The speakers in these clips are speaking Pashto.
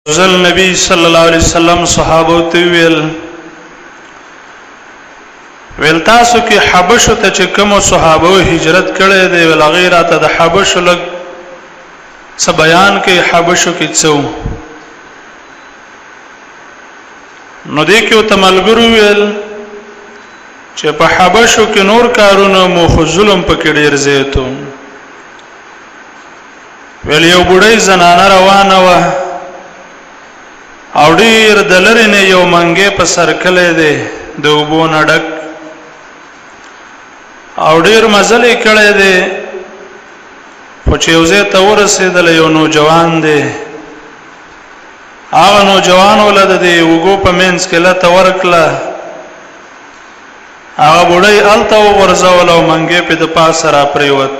زل نبی صلی الله علیه وسلم صحابه ته ویل تاسو کې حبشو ته چې کوم صحابه هجرت کړي دي ول غیره ته د حبشو لګ څه بیان کې حبشو کې څو نو دې کې ته ملګرو ویل چې په حبشو کې نور کارونه مو خو ظلم پکې ډیر زیاتو ویل یو بډای زنانه روانه و او ډیر دلری نه یو منګه په سر کله دی د وبو نډک او ډیر مزلې کړي دی خو چې یو ځای ته ورسېدل یو نوجوان دی هغه نوجوان ولده دی وګو په مینس کې لته ورکله هغه بډای الته ورځول او منګه په د پاسه را پریوت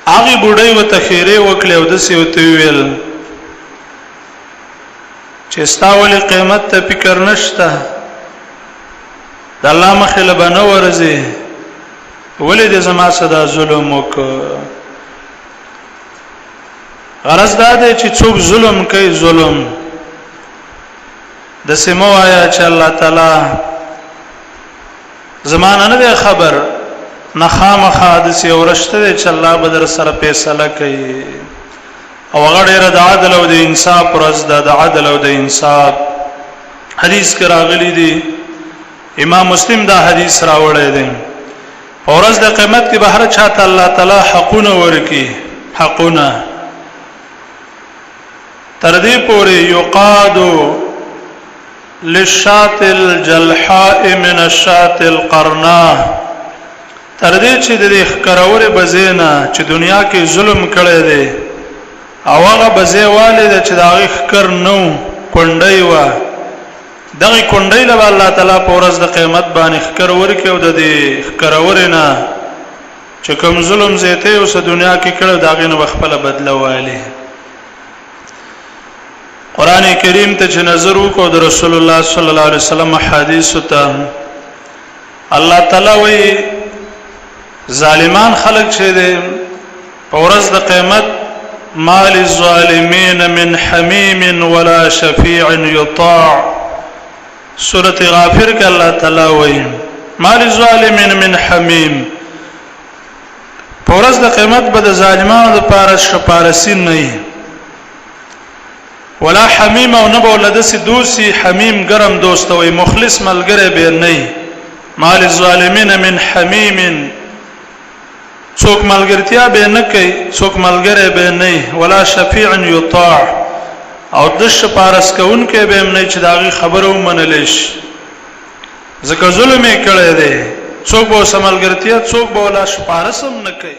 هغه بډای وته خیره وکړه او د سیوت ویل چې استاول قیمت ته فکر نشته د الله مخله بنو ورزي ولید زما صدا ظلم وک غرض دا دی چې څوک ظلم کوي ظلم د سمو آیا چې الله تعالی زمانه نه خبر نه خامخا د سی ورشته چې الله بدر سره فیصله کوي او غړي د عدل او د انصاف پرز د عدل او د انصاف حدیث کې راغلي دي امام مسلم دا حدیث راوړی دی اورز د قیامت کې بهر چاته الله تعالی حقونه ورکی حقونه تر دې پورې یقاد للشاة الجلحاء من الشاة القرناء تر دې چې د ښکراورې بزینا چې دنیا کې ظلم کړی دی او هغه بزې والد چې دا ښکر نو کونډي و دغه کونډي له الله تعالی په ورځ د قیامت باندې ښکر ورکه او د دې ښکراورې نه چې کوم ظلم زیته اوس دنیا کې کړو داغه نه خپل بدله والی قران کریم ته چې نظر وکړو د رسول الله صلی الله علیه وسلم حدیث ته الله تعالی وی ظالمان خلق شه دي په ورځ د قیامت ما للظالمین من حمیم ولا شفیع یطاع سورۃ غافر کې الله تعالی وی ما للظالمین من حمیم په ورځ د قیامت به د ظالمانو د پاره شپارسی نه ولا حمیم او نه بولدسي دوسی حمیم ګرم دوست وي مخلص ملګری به نه ما للظالمین من حمیم څوک ملګرتیا به نه کوي څوک ملګری به نه ولا شفیع یطاع او د شپارس کون کې به نه چې داغي خبرو منلش ځکه ظلم یې کړی دی څوک به سملګرتیا څوک به ولا شپارسم نه کوي